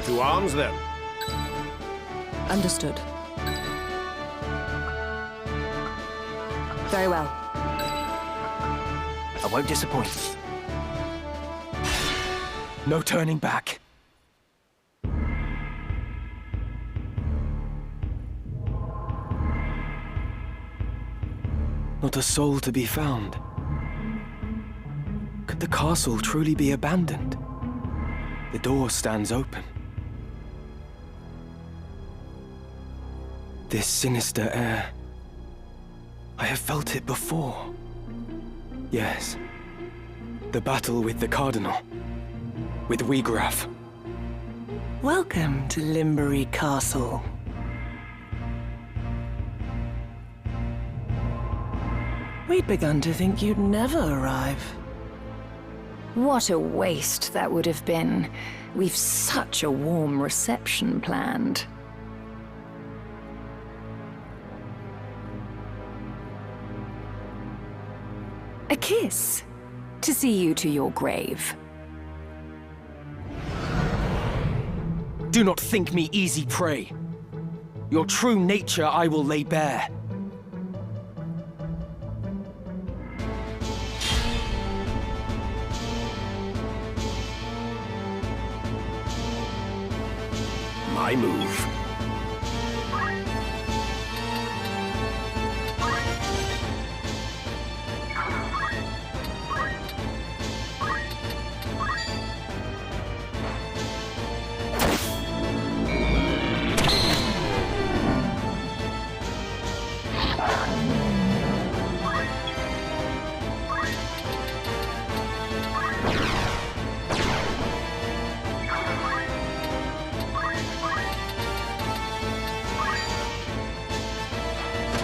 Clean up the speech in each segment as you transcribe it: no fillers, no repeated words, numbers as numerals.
To arms, then. Understood. Very well. I won't disappoint. No turning back. Not a soul to be found. Could the castle truly be abandoned? The door stands open. This sinister air. I have felt it before. Yes. The battle with the Cardinal. With Wiegraf. Welcome to Limbury Castle. We'd begun to think you'd never arrive. What a waste that would have been. We've such a warm reception planned. A kiss. To see you to your grave. Do not think me easy prey. Your true nature I will lay bare. My move.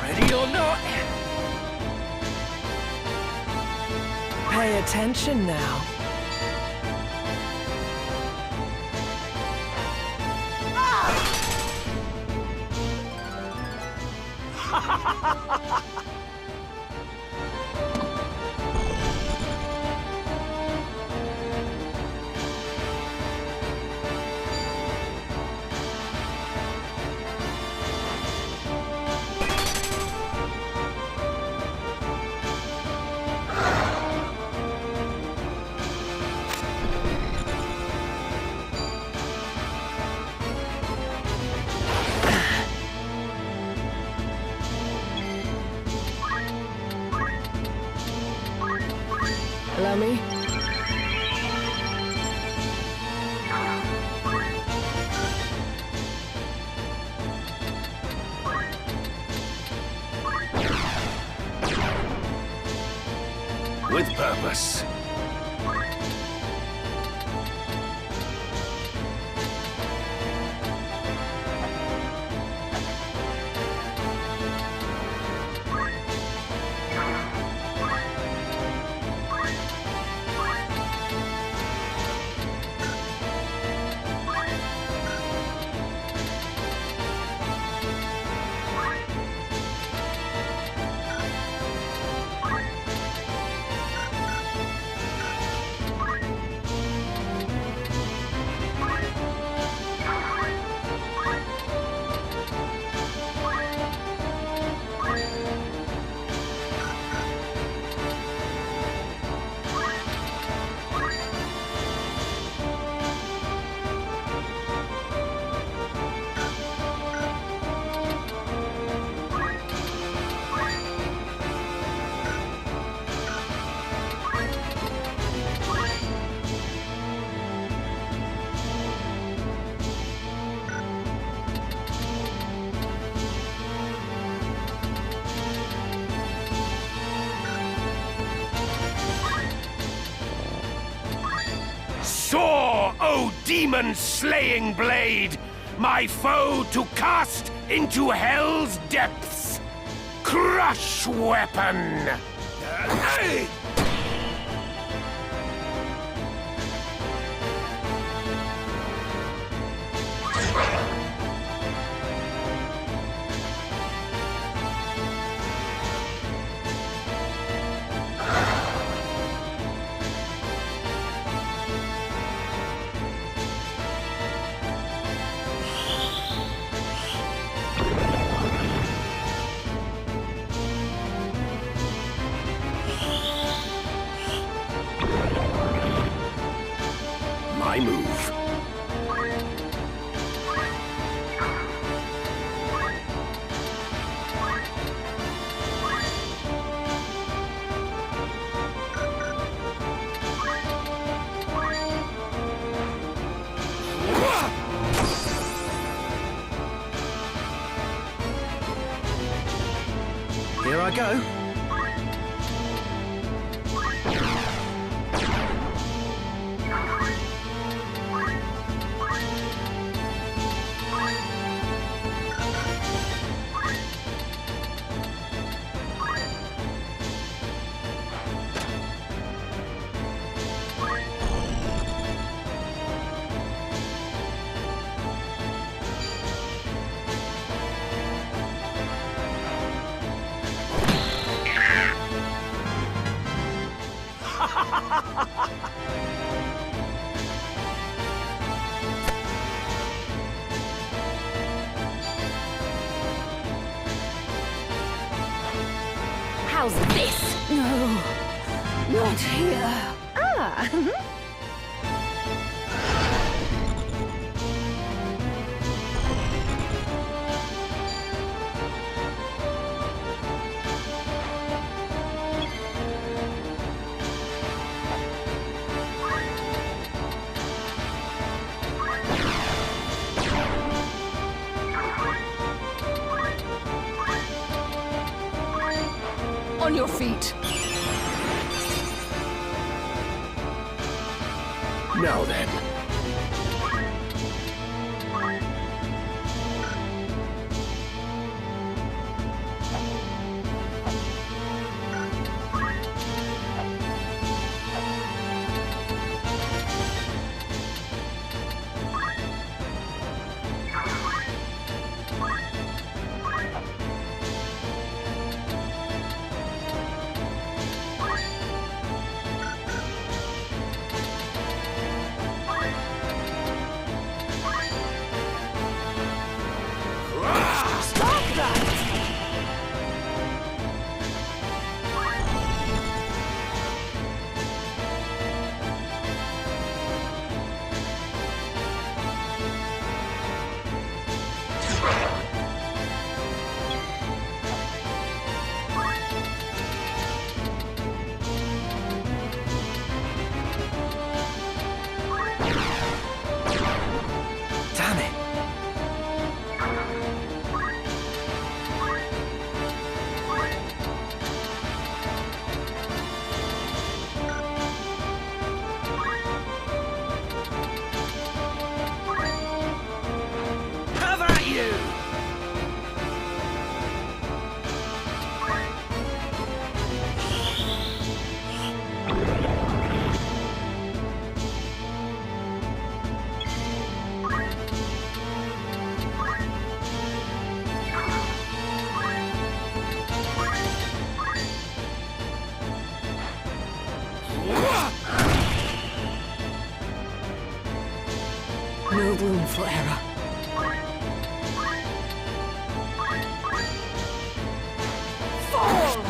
Ready or not? Pay attention now. Allow me. With purpose. Soar, O demon-slaying blade, my foe to cast into hell's depths. Crush weapon! move. Here I go. How's this? No, not here. Ah! On your feet. Now then. Damn it. Have at you! No room for error. Fall!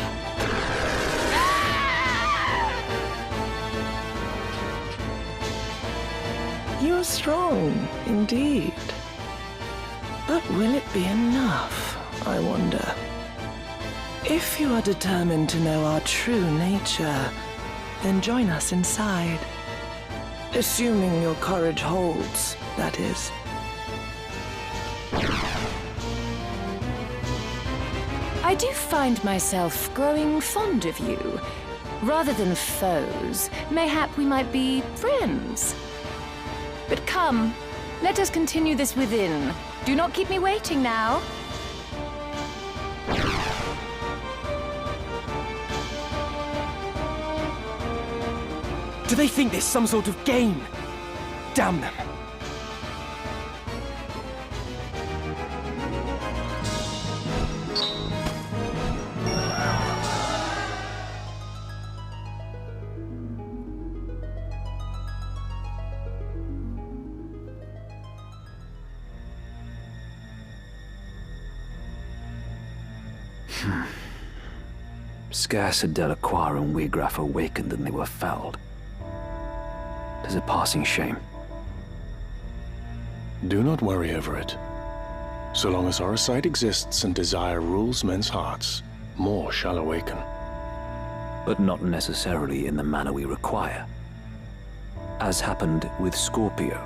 You're strong, indeed. But will it be enough, I wonder? If you are determined to know our true nature, then join us inside. Assuming your courage holds, that is. I do find myself growing fond of you. Rather than foes, mayhap we might be friends. But come, let us continue this within. Do not keep me waiting now. Do they think this some sort of game? Damn them. Scarce had Delacroix and Wiegraf awakened than they were felled. 'Tis a passing shame. Do not worry over it. So long as Orisight exists and desire rules men's hearts, more shall awaken. But not necessarily in the manner we require. As happened with Scorpio.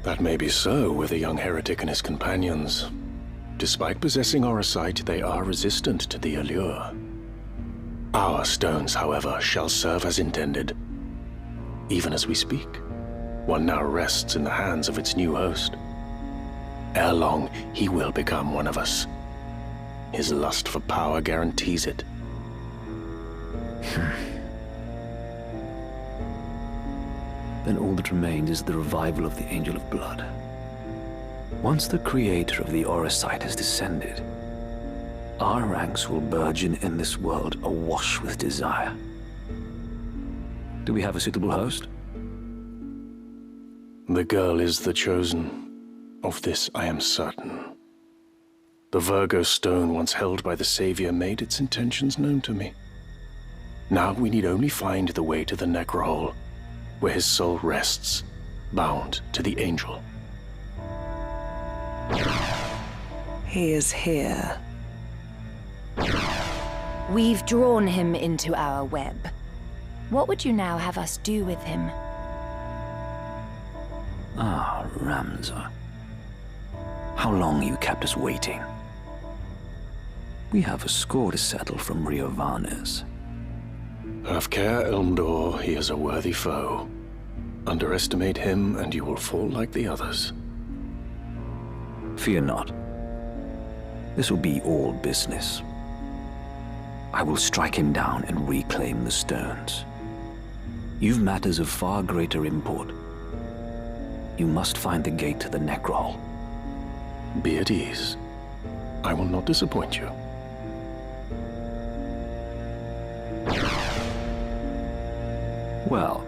That may be so with the young heretic and his companions. Despite possessing Orisight, they are resistant to the allure. Our stones, however, shall serve as intended. Even as we speak, one now rests in the hands of its new host. Ere long, he will become one of us. His lust for power guarantees it. Then all that remains is the revival of the Angel of Blood. Once the creator of the Orisight has descended, our ranks will burgeon in this world awash with desire. Do we have a suitable host? The girl is the chosen. Of this I am certain. The Virgo stone once held by the Savior made its intentions known to me. Now we need only find the way to the Necrohole, where his soul rests, bound to the Angel. He is here. We've drawn him into our web. What would you now have us do with him? Ah, Ramza. How long you kept us waiting. We have a score to settle from Rio Varnes. Have care, Elmdor, he is a worthy foe. Underestimate him and you will fall like the others. Fear not. This will be all business. I will strike him down and reclaim the stones. You've matters of far greater import. You must find the gate to the Necrohole. Be at ease. I will not disappoint you. Well,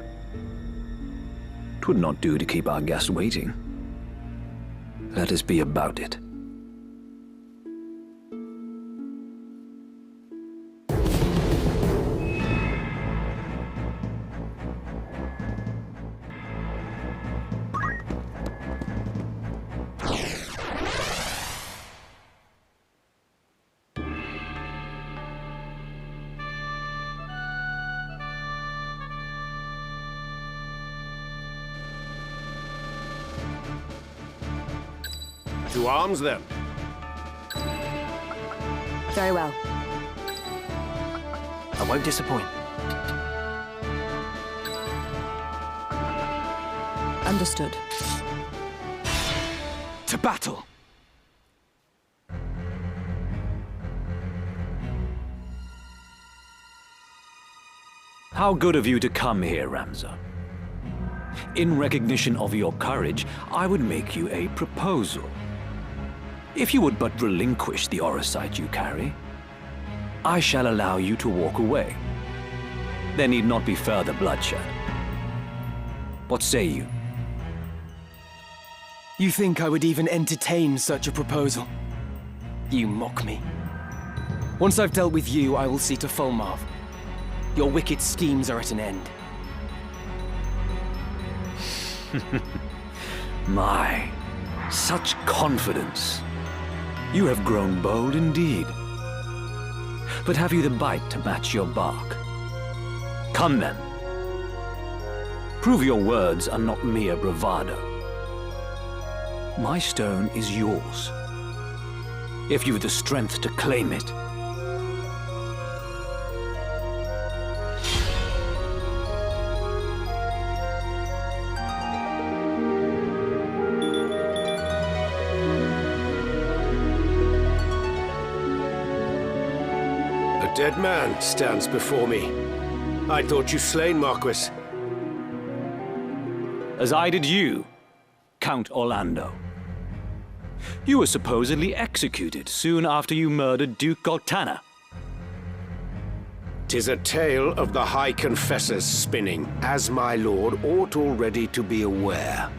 'twould not do to keep our guest waiting. Let us be about it. To arms, then. Very well. I won't disappoint. Understood. To battle! How good of you to come here, Ramza. In recognition of your courage, I would make you a proposal. If you would but relinquish the Orisight you carry, I shall allow you to walk away. There need not be further bloodshed. What say you? You think I would even entertain such a proposal? You mock me. Once I've dealt with you, I will see to Fulmarv. Your wicked schemes are at an end. My, such confidence. You have grown bold indeed. But have you the bite to match your bark? Come then. Prove your words are not mere bravado. My stone is yours. If you've the strength to claim it. A dead man stands before me. I thought you slain, Marquis. As I did you, Count Orlando. You were supposedly executed soon after you murdered Duke Goltana. 'Tis a tale of the High Confessor's spinning, as my lord ought already to be aware.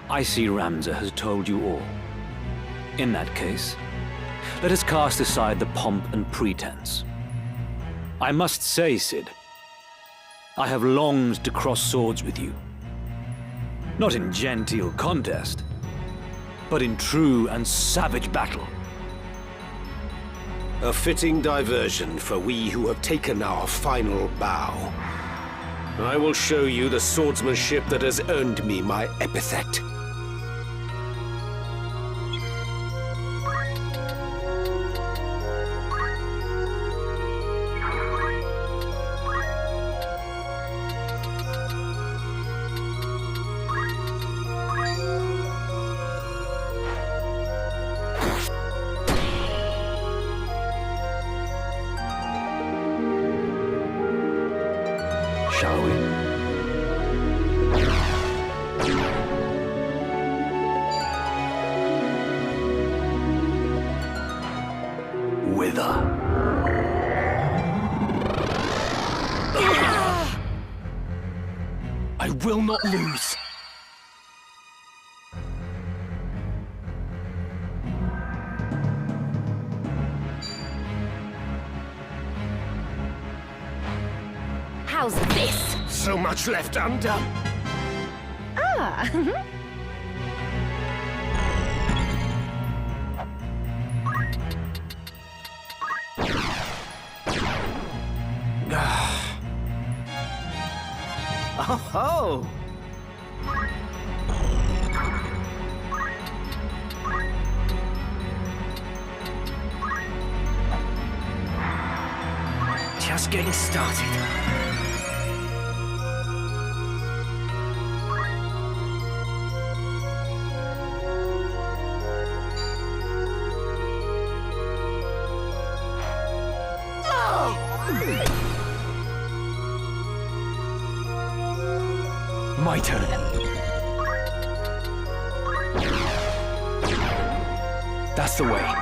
I see Ramza has told you all. In that case, let us cast aside the pomp and pretense. I must say, Cid, I have longed to cross swords with you, Not in genteel contest, but in true and savage battle. A fitting diversion for we who have taken our final bow. I will show you the swordsmanship that has earned me my epithet. Shall we? Whither? I will not lose. How's this? So much left undone. Ah. Oh! Just getting started. My turn. That's the way.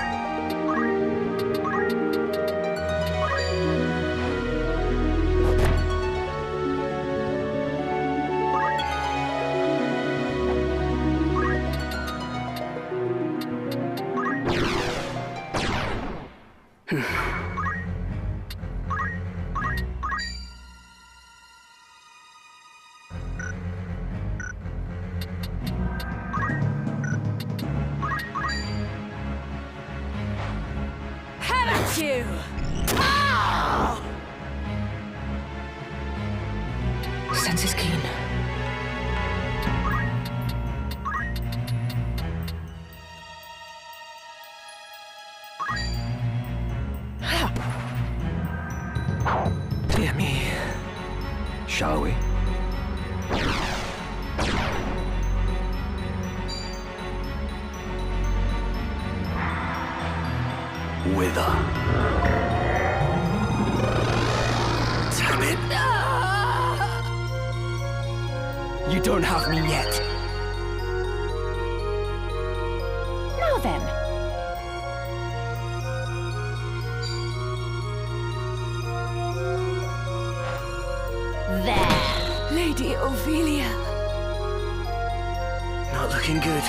You. Senses keen. Dear me. Shall we? Whither? Damn it! You don't have me yet. Now then. There. Lady Ophelia. Not looking good.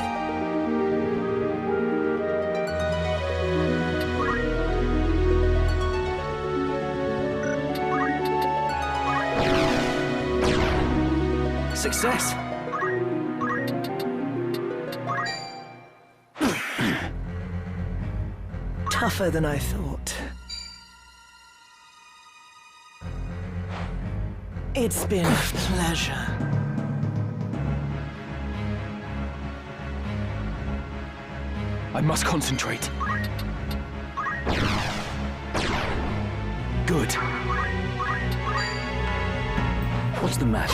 Success. Tougher than I thought. It's been a pleasure. I must concentrate. Good. What's the matter?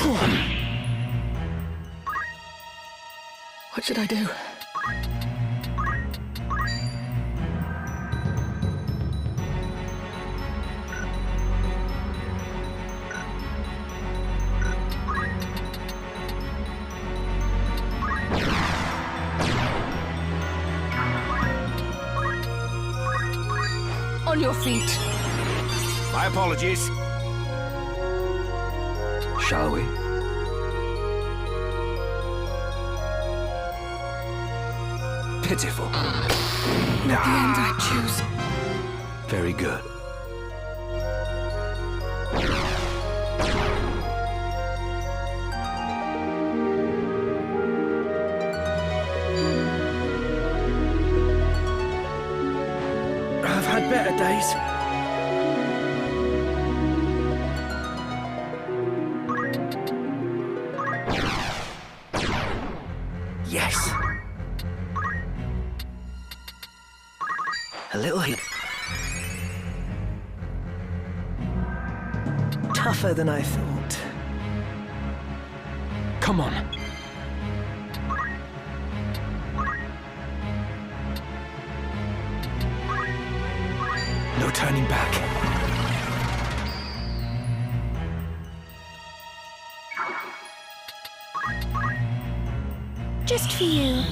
What should I do? On your feet. My apologies. Shall we? Pitiful. Not the end I choose. Very good. better days. Yes. A little hit. Tougher than I thought. Come on. No turning back. Just for you.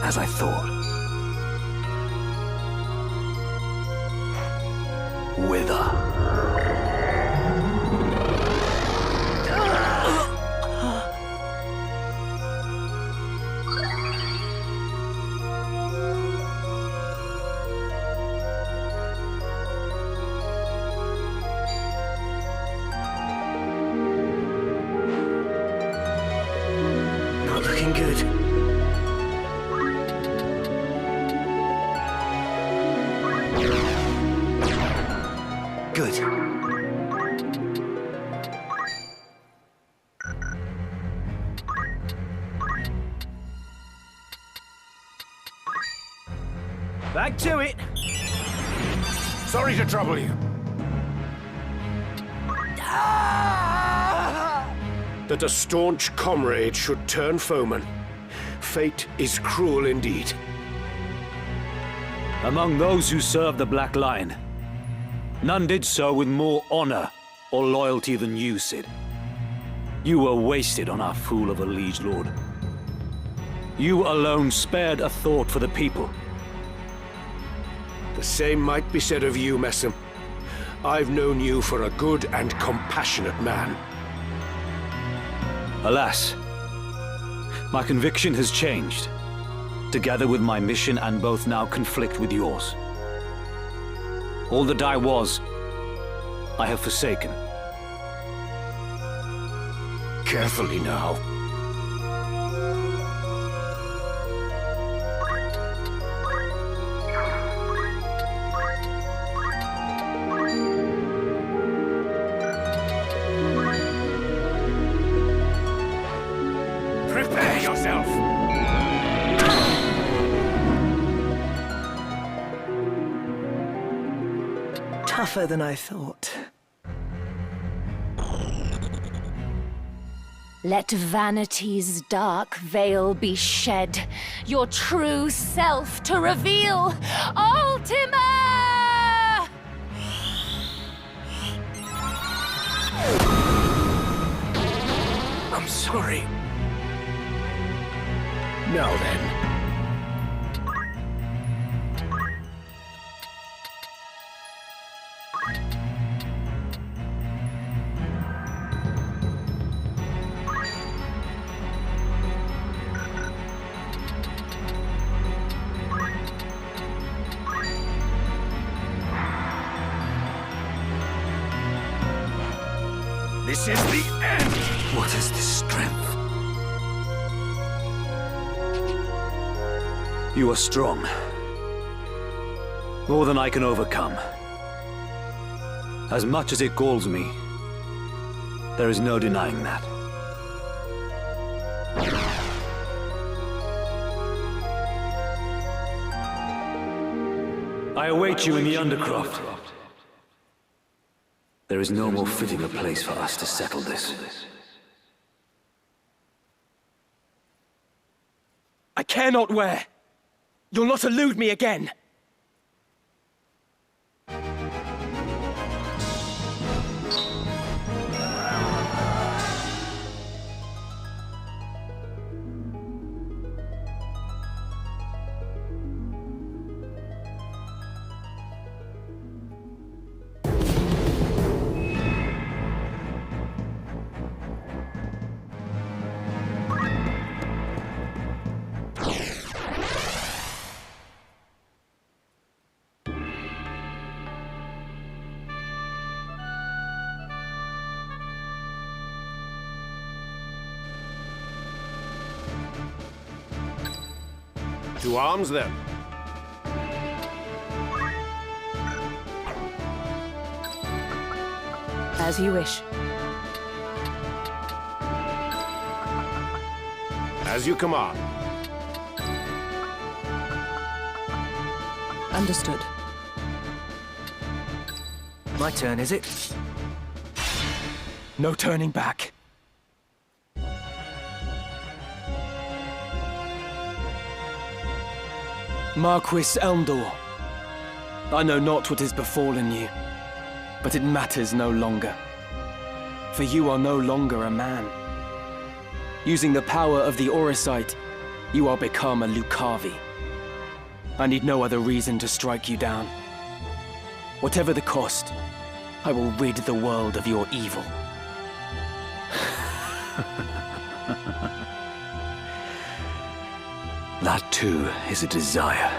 As I thought. Wither. Not looking good. Good. Back to it. Sorry to trouble you. That a staunch comrade should turn foeman. Fate is cruel indeed. Among those who served the Black Line, none did so with more honor or loyalty than you, Cid. You were wasted on our fool of a liege lord. You alone spared a thought for the people. The same might be said of you, Messam. I've known you for a good and compassionate man. Alas, my conviction has changed, together with my mission, and both now conflict with yours. All that I was, I have forsaken. Carefully now. Prepare yourself! Tougher than I thought. Let vanity's dark veil be shed, your true self to reveal. Ultima! I'm sorry. Now then. This is the end! What is this strength? You are strong. More than I can overcome. As much as it galls me, there is no denying that. I await you in the Undercroft. There is no more fitting a place for us to settle this. I care not where. You'll not elude me again. To arms, then. As you wish. As you command. Understood. My turn, is it? No turning back. Marquis Elmdor, I know not what has befallen you, but it matters no longer. For you are no longer a man. Using the power of the Auracite, you are become a Lucavi. I need no other reason to strike you down. Whatever the cost, I will rid the world of your evil. That too is a desire.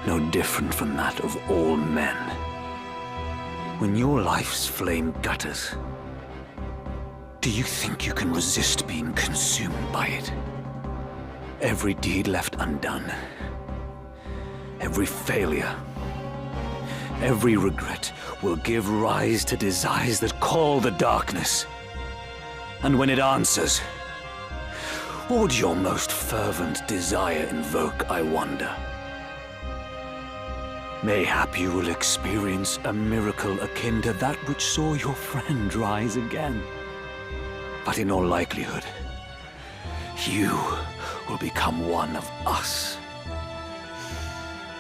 No different from that of all men. When your life's flame gutters, do you think you can resist being consumed by it? Every deed left undone, every failure, every regret will give rise to desires that call the darkness. And when it answers, what would your most fervent desire invoke, I wonder? Mayhap you will experience a miracle akin to that which saw your friend rise again. But in all likelihood, you will become one of us.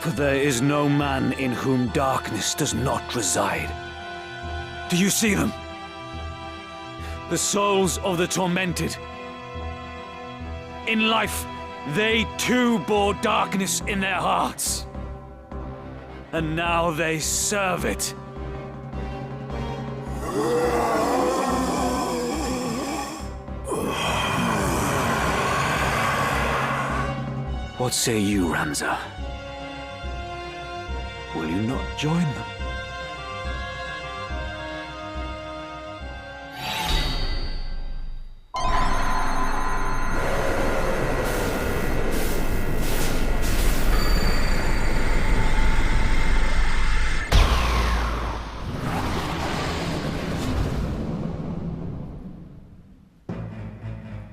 For there is no man in whom darkness does not reside. Do you see them? The souls of the tormented. In life, they too bore darkness in their hearts. And now they serve it. What say you, Ramza? Will you not join them?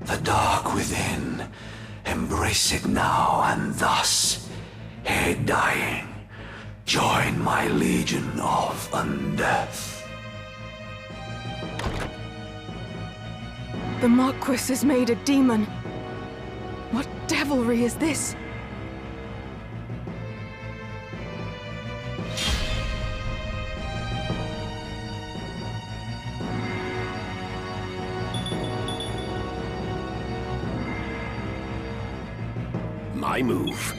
The dark within, embrace it now, and thus, ere dying, join my legion of undeath. The Marquis is made a demon. What devilry is this? My move.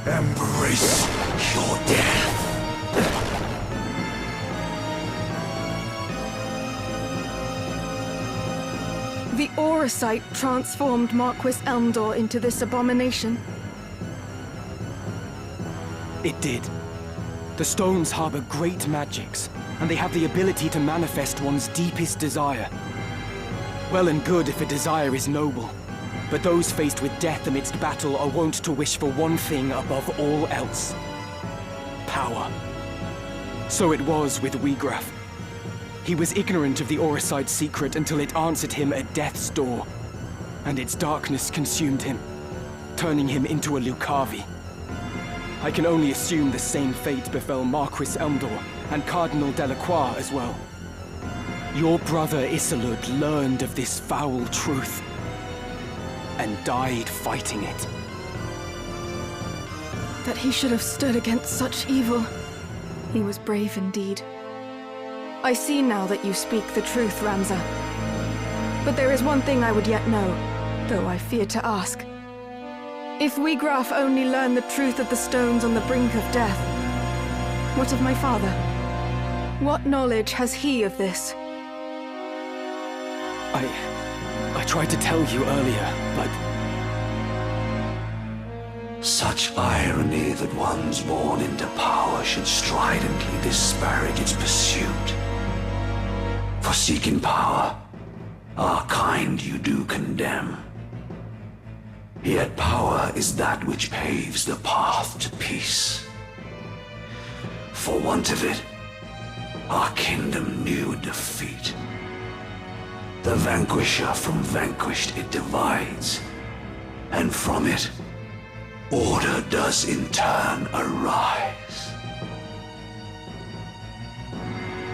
Embrace your death. The Auracite transformed Marquis Elmdor into this abomination. It did. The stones harbor great magics, and they have the ability to manifest one's deepest desire. Well and good if a desire is noble, but those faced with death amidst battle are wont to wish for one thing above all else: power. So it was with Wiegraf. He was ignorant of the Auricide's secret until it answered him at death's door, and its darkness consumed him, turning him into a Lucavi. I can only assume the same fate befell Marquis Elmdor and Cardinal Delacroix as well. Your brother Isilud learned of this foul truth and died fighting it. That he should have stood against such evil. He was brave indeed. I see now that you speak the truth, Ramza. But there is one thing I would yet know, though I fear to ask. If Wiegraf only learned the truth of the stones on the brink of death, what of my father? What knowledge has he of this? I tried to tell you earlier, but... Such irony that ones born into power should stridently disparage its pursuit. For seeking power, our kind you do condemn. Yet power is that which paves the path to peace. For want of it, our kingdom knew defeat. The vanquisher from vanquished it divides, and from it, order does in turn arise.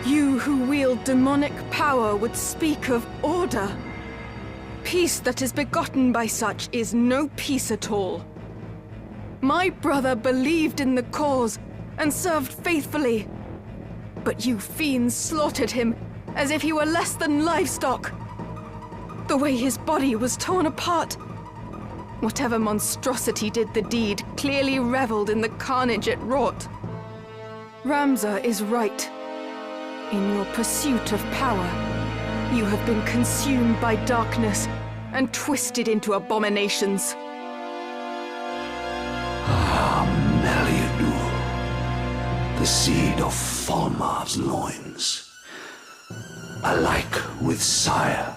You who wield demonic power would speak of order. Peace that is begotten by such is no peace at all. My brother believed in the cause and served faithfully. But you fiends slaughtered him as if he were less than livestock. The way his body was torn apart. Whatever monstrosity did the deed clearly reveled in the carnage it wrought. Ramza is right. In your pursuit of power, you have been consumed by darkness and twisted into abominations. Ah, Meliadur, the seed of Falmar's loins. Alike with sire,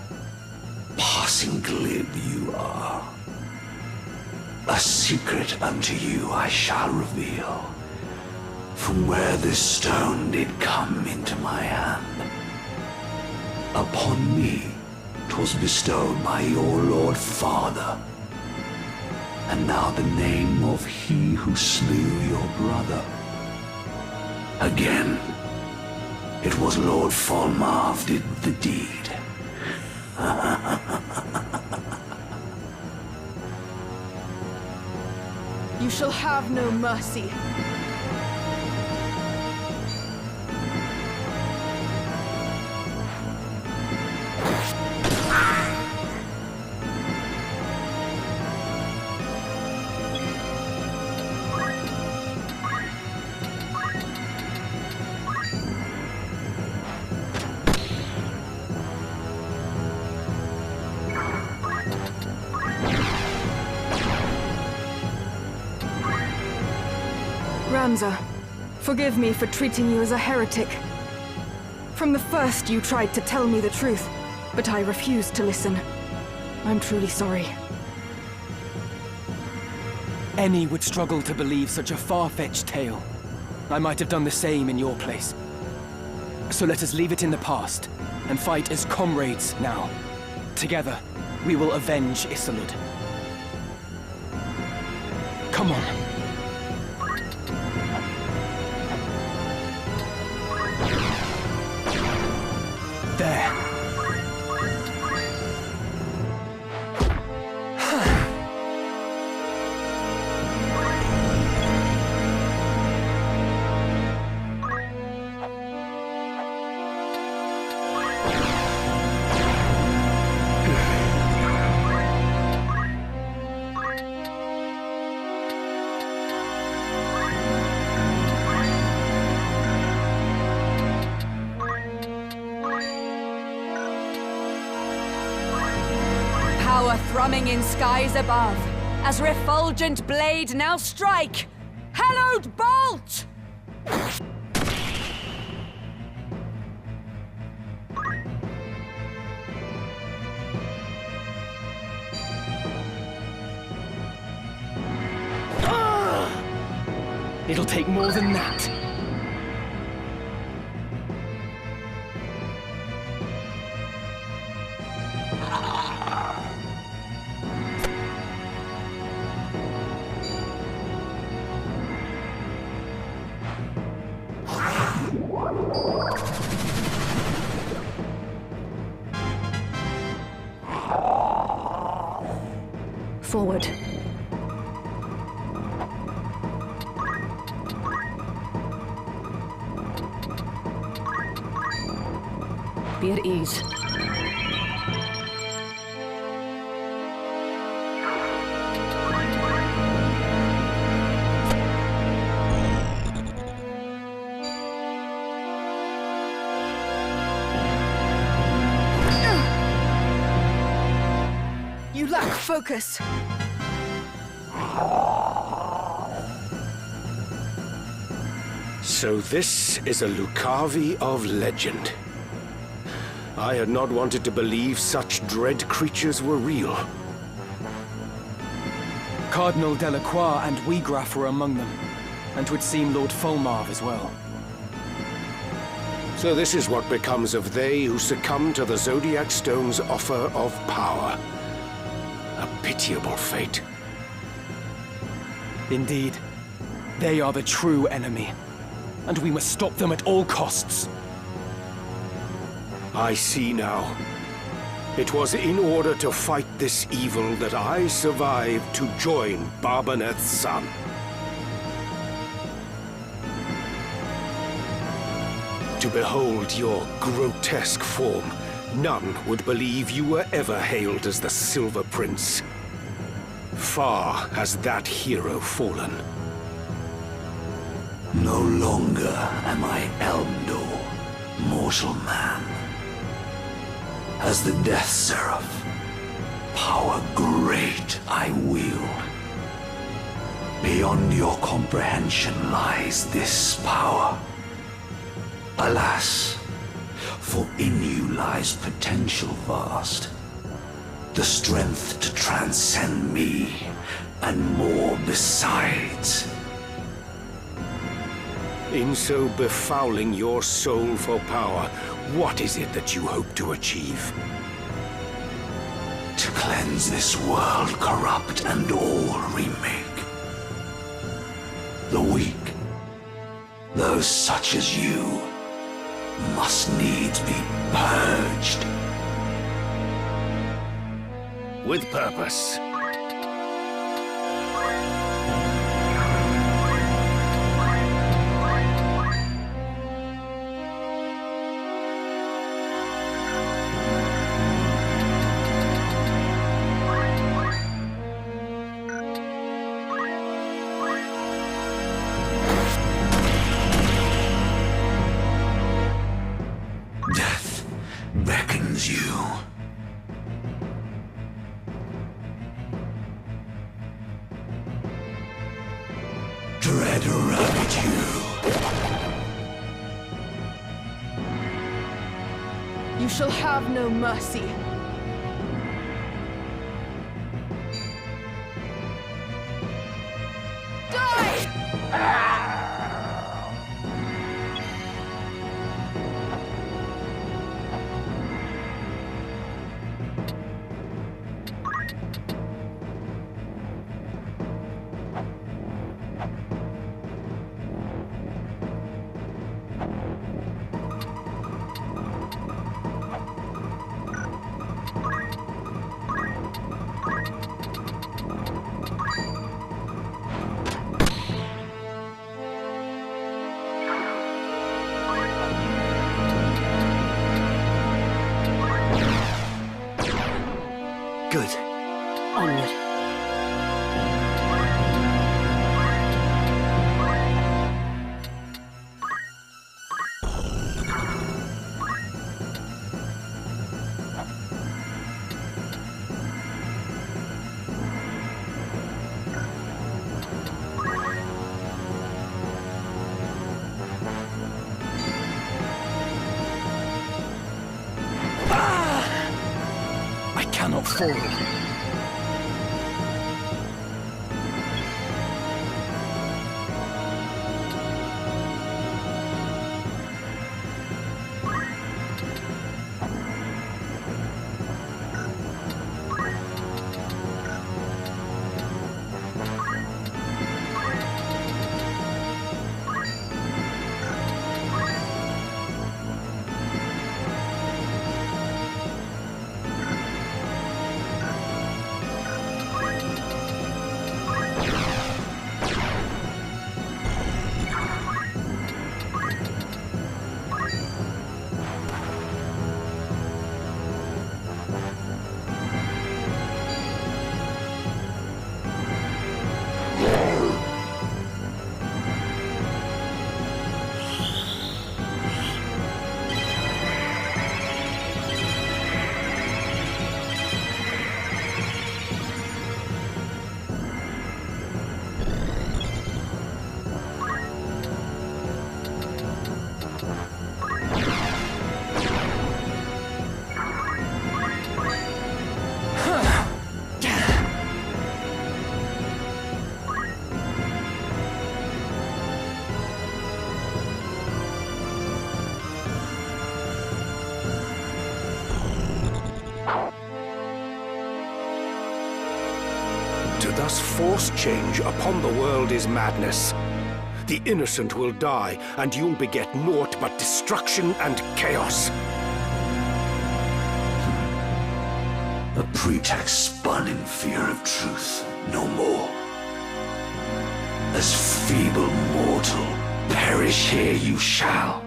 passing glib you are. A secret unto you I shall reveal. From where this stone did come into my hand. Upon me 'twas bestowed by your Lord Father. And now the name of he who slew your brother. Again, it was Lord Falmar did the deed. You shall have no mercy. Ramza, forgive me for treating you as a heretic. From the first you tried to tell me the truth, but I refused to listen. I'm truly sorry. Any would struggle to believe such a far-fetched tale. I might have done the same in your place. So let us leave it in the past, and fight as comrades now. Together, we will avenge Isilud. Come on. There. Power thrumming in skies above, as refulgent blade now strike! Hallowed bolt! It'll take more than that. Forward. Be at ease. You lack focus. So this is a Lucavi of legend. I had not wanted to believe such dread creatures were real. Cardinal Delacroix and Wiegraf were among them, and 'twould seem Lord Fulmarv as well. So this is what becomes of they who succumb to the Zodiac Stone's offer of power. A pitiable fate. Indeed. They are the true enemy, and we must stop them at all costs. I see now. It was in order to fight this evil that I survived to join Barbaneth's son. To behold your grotesque form, none would believe you were ever hailed as the Silver Prince. Far has that hero fallen. No longer am I Elmdor, mortal man. As the Death Seraph, power great I wield. Beyond your comprehension lies this power. Alas, for in you lies potential vast. The strength to transcend me, and more besides. In so befouling your soul for power, what is it that you hope to achieve? To cleanse this world corrupt and all remake. The weak, those such as you, must needs be purged. With purpose. Death beckons you. Dread rabbit You shall have no mercy. Good. Onward. I cannot fall. thus force change upon the world is madness. The innocent will die, and you'll beget naught but destruction and chaos. A pretext spun in fear of truth, no more. As feeble mortal, perish here you shall.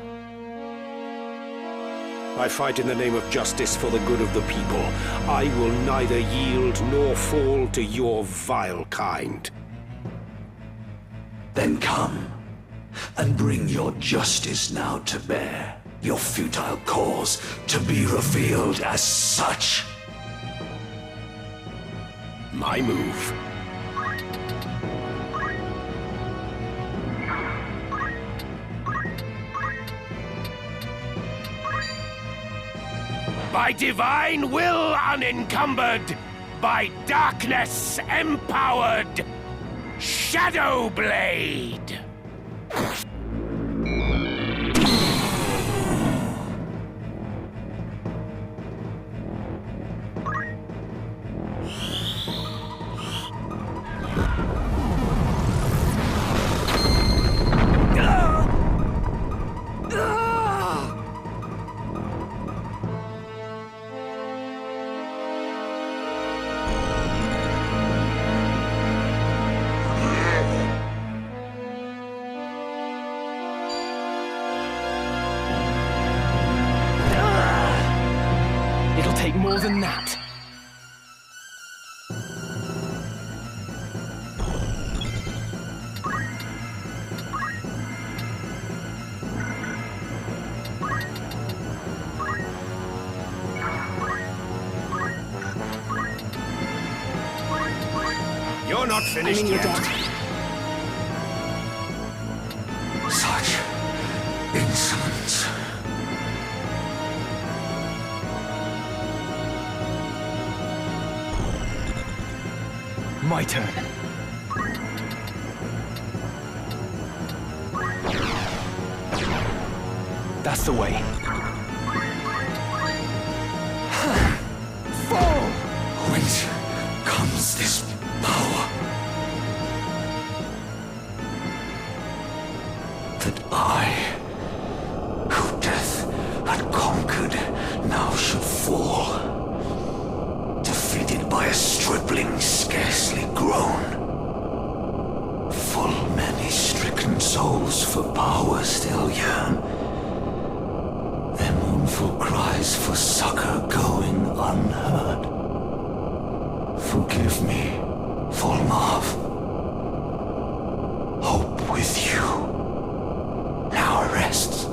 I fight in the name of justice for the good of the people. I will neither yield nor fall to your vile kind. Then come, and bring your justice now to bear, your futile cause to be revealed as such. My move. By divine will unencumbered, by darkness empowered, Shadow Blade! Take more than that. You're not finished yet. Such insolence. My turn. That's the way. Fall! Whence comes this power? That I, who death had conquered, now should fall. Defeated by a stripling scarcely grown. Full many stricken souls for power still yearn. Their mournful cries for succor going unheard. Forgive me, Volmarv. Hope with you now rests.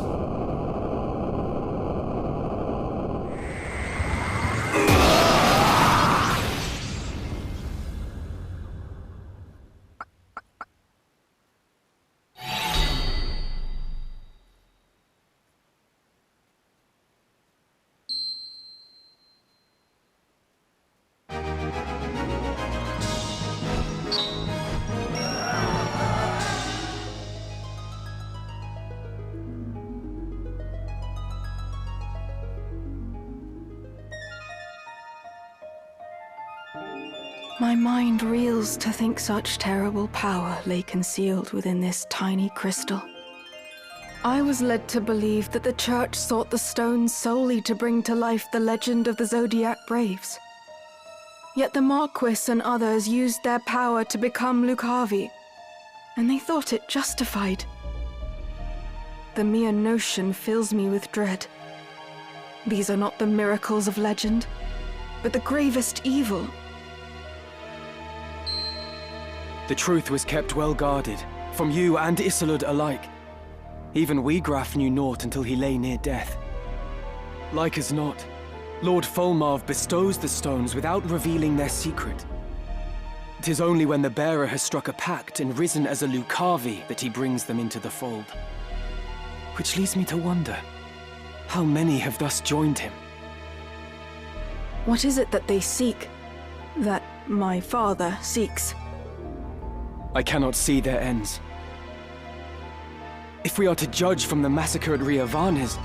My mind reels to think such terrible power lay concealed within this tiny crystal. I was led to believe that the Church sought the stones solely to bring to life the legend of the Zodiac Braves. Yet the Marquis and others used their power to become Lucavi, and they thought it justified. The mere notion fills me with dread. These are not the miracles of legend, but the gravest evil. The truth was kept well guarded, from you and Isolde alike. Even Wiegraf knew naught until he lay near death. Like as not, Lord Volmarv bestows the stones without revealing their secret. It is only when the bearer has struck a pact and risen as a Lucavi that he brings them into the fold. Which leads me to wonder, how many have thus joined him? What is it that they seek? That my father seeks? I cannot see their ends. If we are to judge from the massacre at Riovanes,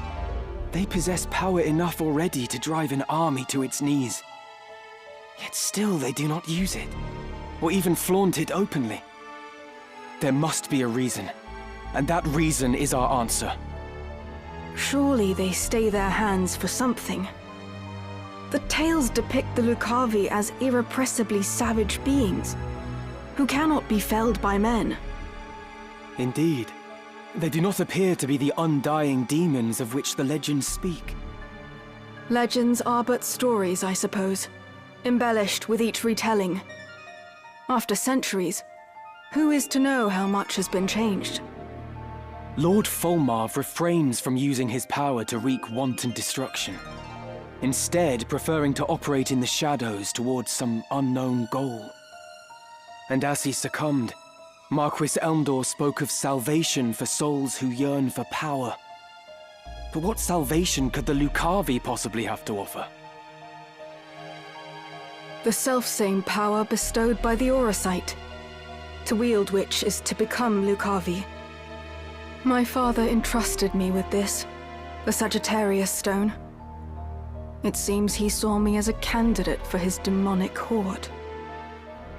they possess power enough already to drive an army to its knees. Yet still they do not use it, or even flaunt it openly. There must be a reason, and that reason is our answer. Surely they stay their hands for something. The tales depict the Lucavi as irrepressibly savage beings, who cannot be felled by men. Indeed. They do not appear to be the undying demons of which the legends speak. Legends are but stories, I suppose, embellished with each retelling. After centuries, who is to know how much has been changed? Lord Folmarv refrains from using his power to wreak wanton destruction, instead preferring to operate in the shadows towards some unknown goal. And as he succumbed, Marquis Elmdor spoke of salvation for souls who yearn for power. But what salvation could the Lucavi possibly have to offer? The selfsame power bestowed by the Auracite, to wield which is to become Lucavi. My father entrusted me with this, the Sagittarius Stone. It seems he saw me as a candidate for his demonic horde.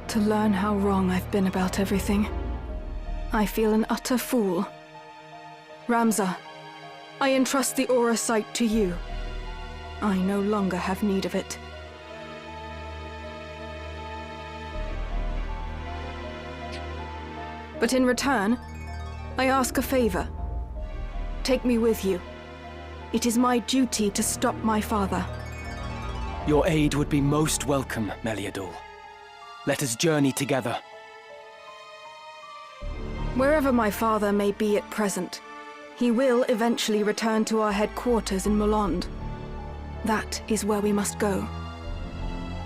To learn how wrong I've been about everything, I feel an utter fool. Ramza, I entrust the Auracite to you. I no longer have need of it. But in return, I ask a favor. Take me with you. It is my duty to stop my father. Your aid would be most welcome, Meliador. Let us journey together. Wherever my father may be at present, he will eventually return to our headquarters in Molond. That is where we must go.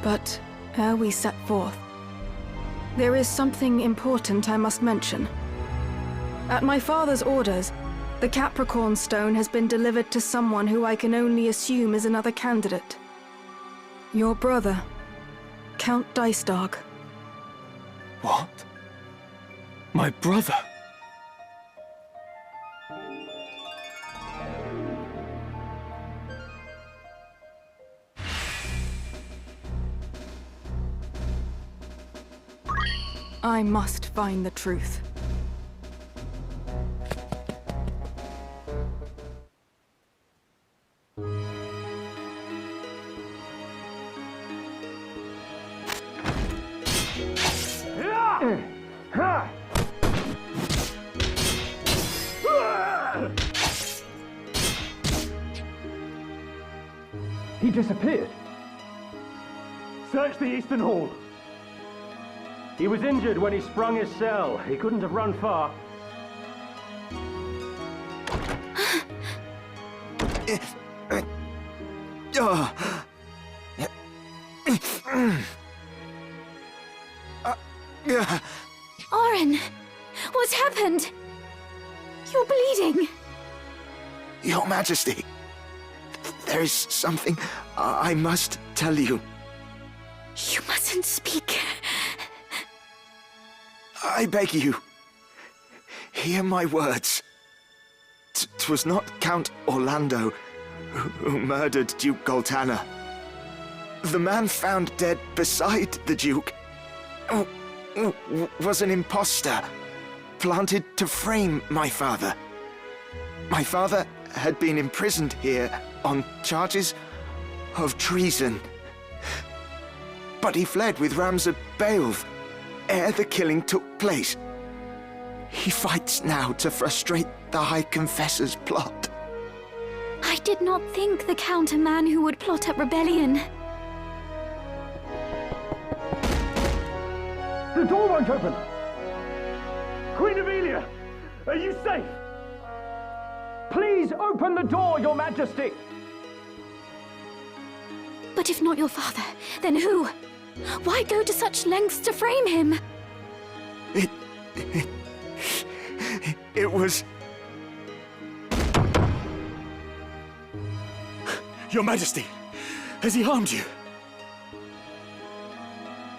But ere we set forth, there is something important I must mention. At my father's orders, the Capricorn Stone has been delivered to someone who I can only assume is another candidate. Your brother, Count Dicedog. What? My brother? I must find the truth. He disappeared. Search the Eastern Hall. He was injured when he sprung his cell. He couldn't have run far. Oren, what's happened? You're bleeding. Your Majesty, there is something I must tell you. You mustn't speak. I beg you, hear my words. 'Twas not Count Orlando who murdered Duke Goltana. The man found dead beside the Duke was an imposter, planted to frame my father. My father had been imprisoned here on charges of treason. But he fled with Ramza Beowulf ere the killing took place. He fights now to frustrate the High Confessor's plot. I did not think the Count a man who would plot a rebellion. The door won't open! Queen Ivalice, are you safe? Please open the door, Your Majesty! But if not your father, then who? Why go to such lengths to frame him? It was... Your Majesty, has he harmed you?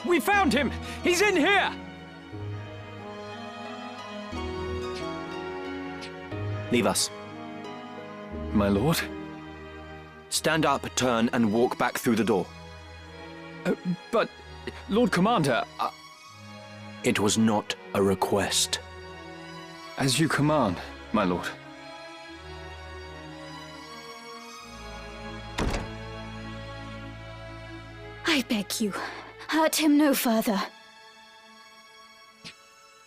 We found him! He's in here! Leave us. My lord? Stand up, turn, and walk back through the door. But, Lord Commander, It was not a request. As you command, my lord. I beg you, hurt him no further.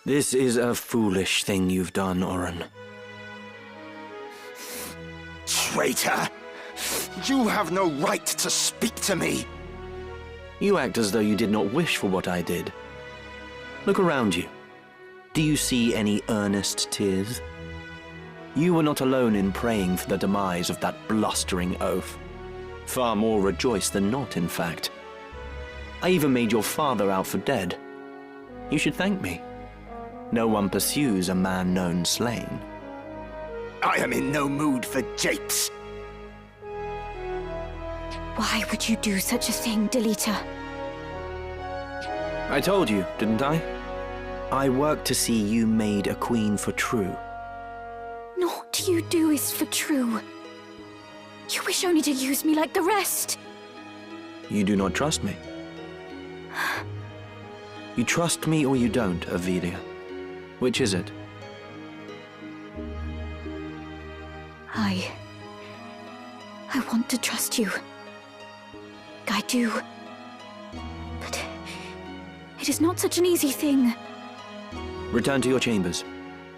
This is a foolish thing you've done, Oren. Traitor! You have no right to speak to me! You act as though you did not wish for what I did. Look around you. Do you see any earnest tears? You were not alone in praying for the demise of that blustering oaf. Far more rejoiced than not, in fact. I even made your father out for dead. You should thank me. No one pursues a man known slain. I am in no mood for japes. Why would you do such a thing, Delita? I told you, didn't I? I work to see you made a queen for true. Naught you do is for true. You wish only to use me like the rest. You do not trust me. You trust me or you don't, Avilia. Which is it? I want to trust you. I do. But it is not such an easy thing. Return to your chambers.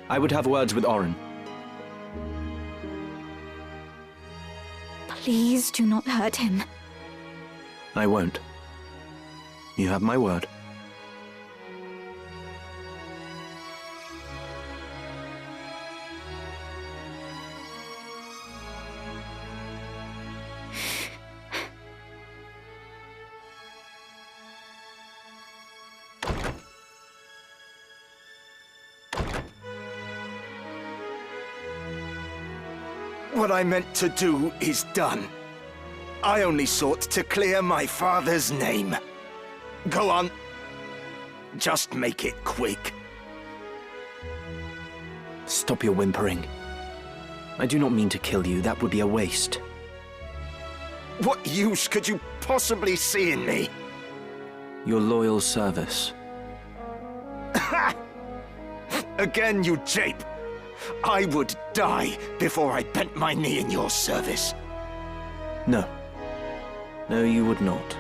I would have words with Oren. Please do not hurt him. I won't. You have my word. What I meant to do is done. I only sought to clear my father's name. Go on. Just make it quick. Stop your whimpering. I do not mean to kill you. That would be a waste. What use could you possibly see in me? Your loyal service. Again, you jape. I would die before I bent my knee in your service. No. No, you would not.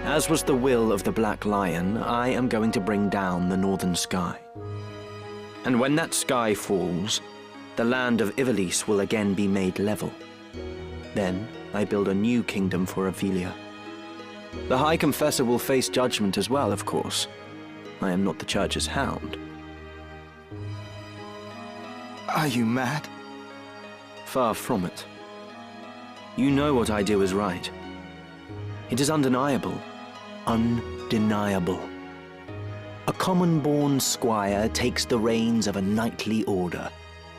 As was the will of the Black Lion, I am going to bring down the northern sky. And when that sky falls, the land of Ivalice will again be made level. Then I build a new kingdom for Avilia. The High Confessor will face judgment as well, of course. I am not the Church's hound. Are you mad? Far from it. You know what I do is right. It is undeniable. Undeniable. A common-born squire takes the reins of a knightly order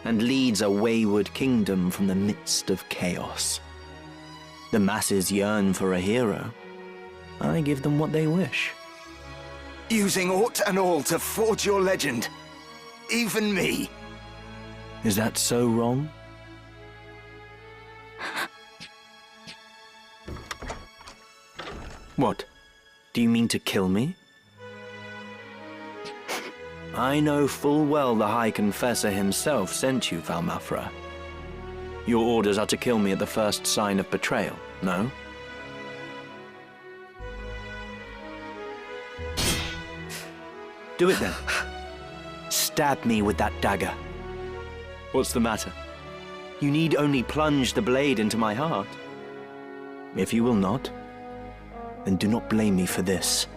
and leads a wayward kingdom from the midst of chaos. The masses yearn for a hero. I give them what they wish. Using aught and all to forge your legend. Even me. Is that so wrong? What? Do you mean to kill me? I know full well the High Confessor himself sent you, Valmafra. Your orders are to kill me at the first sign of betrayal, no? Do it then. Stab me with that dagger. What's the matter? You need only plunge the blade into my heart. If you will not, then do not blame me for this.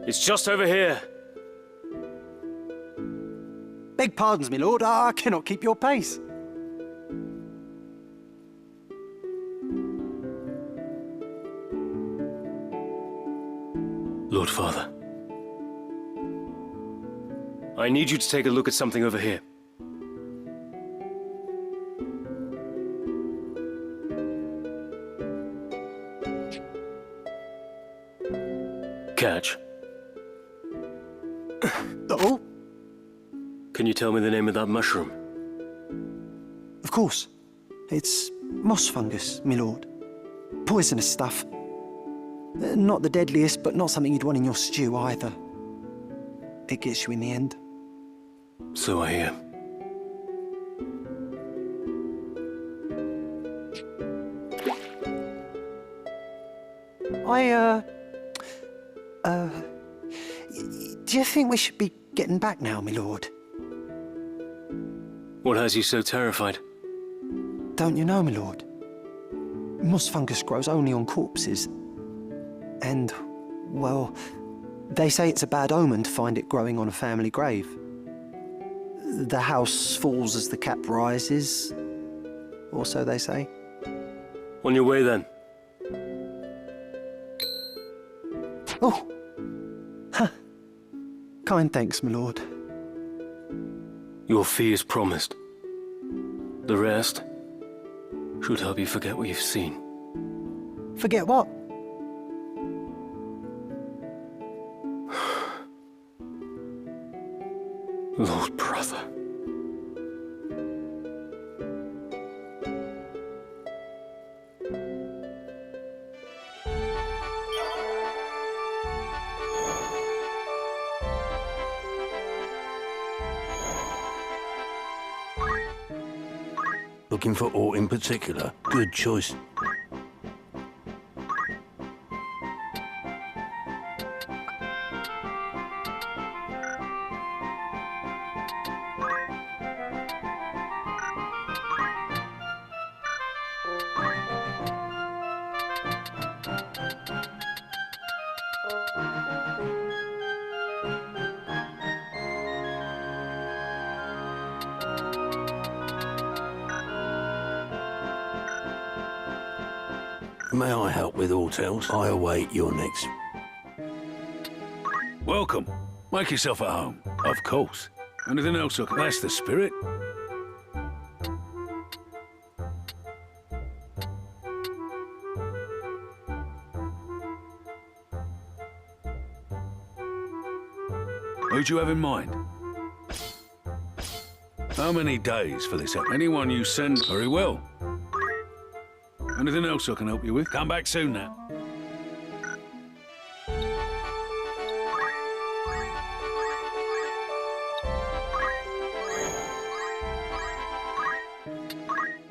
It's just over here. Beg pardons, my lord, I cannot keep your pace. Lord Father. I need you to take a look at something over here. Can you tell me the name of that mushroom? Of course. It's moss fungus, my lord. Poisonous stuff. Not the deadliest, but not something you'd want in your stew either. It gets you in the end. So I hear. Do you think we should be getting back now, my lord? What has you so terrified? Don't you know, my lord? Moss fungus grows only on corpses. And, well, they say it's a bad omen to find it growing on a family grave. The house falls as the cap rises, or so they say. On your way, then. Oh! Huh. Kind thanks, my lord. Your fee is promised. The rest should help you forget what you've seen. Forget what? Lord Brother. Looking for aught in particular? Good choice. May I help with aught else? I await your next. Welcome. Make yourself at home. Of course. Anything else? That's the spirit. Who'd you have in mind? How many days for this? Anyone you send? Very well. Anything else I can help you with? Come back soon now.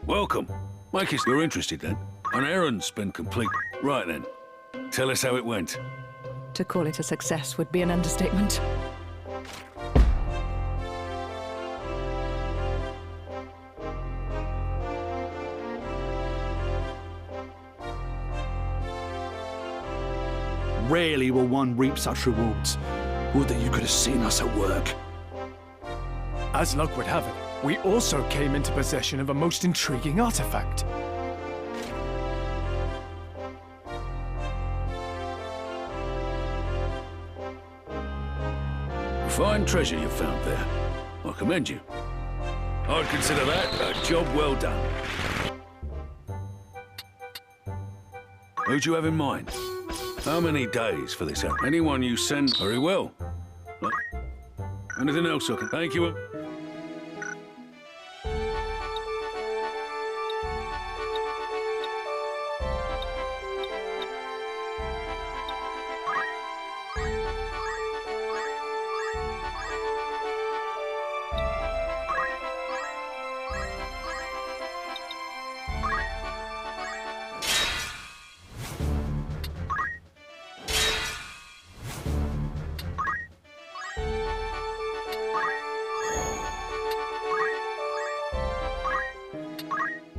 Welcome. Make it. You're interested then? An errand's been complete. Right then. Tell us how it went. To call it a success would be an understatement. Rarely will one reap such rewards. Would that you could have seen us at work. As luck would have it, we also came into possession of a most intriguing artifact. Fine treasure you found there. I commend you. I'd consider that a job well done. Who'd you have in mind? How many days for this? Anyone you send? Very well. Anything else I can? Thank you.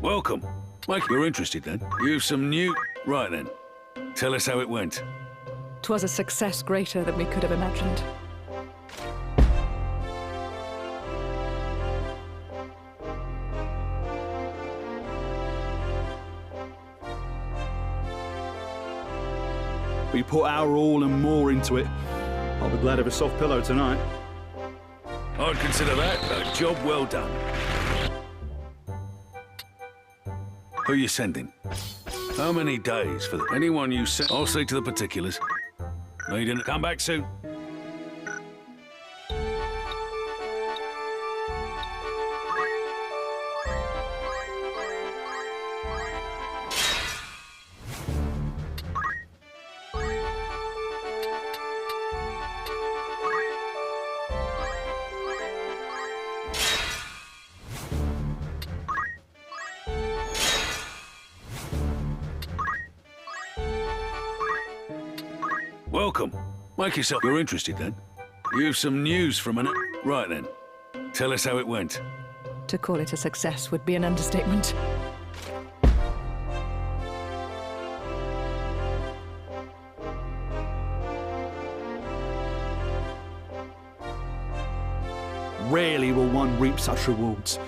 Welcome. Mike, you're interested then? You've some new... Right then. Tell us how it went. 'Twas a success greater than we could have imagined. We put our all and more into it. I'll be glad of a soft pillow tonight. I'd consider that a job well done. Who you sending? How many days for anyone you send? I'll see to the particulars. No, you didn't come back soon. Welcome. Make yourself... You're interested, then? You've some news from an... Right, then. Tell us how it went. To call it a success would be an understatement. Rarely will one reap such rewards.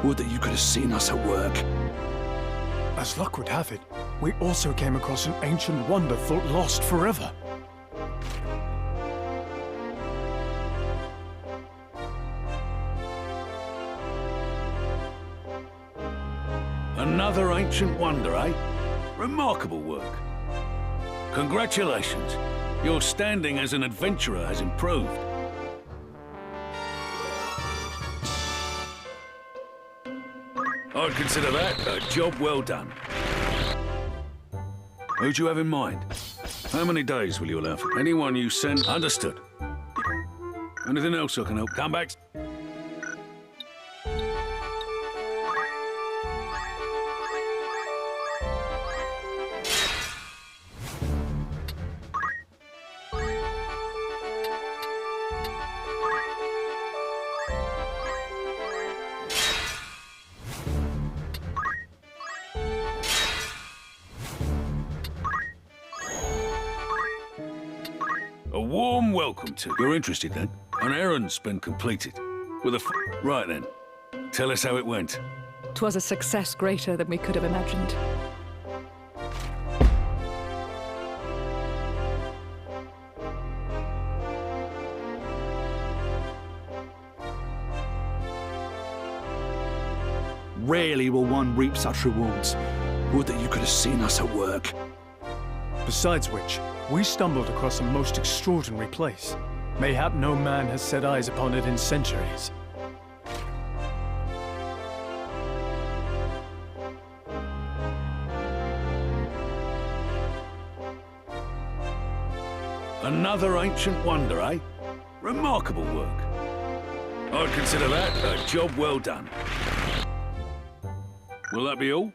Would that you could have seen us at work. As luck would have it, we also came across an ancient wonder thought lost forever. Another ancient wonder, eh? Remarkable work. Congratulations. Your standing as an adventurer has improved. I'd consider that a job well done. Who do you have in mind? How many days will you allow for? Anyone you send? Understood. Anything else I can help? Come back. A warm welcome to... You're interested, then? An errand's been completed. With a... Right, then. Tell us how it went. 'Twas a success greater than we could have imagined. Rarely will one reap such rewards. Would that you could have seen us at work. Besides which, we stumbled across a most extraordinary place. Mayhap no man has set eyes upon it in centuries. Another ancient wonder, eh? Remarkable work. I'd consider that a job well done. Will that be all?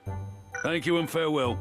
Thank you and farewell.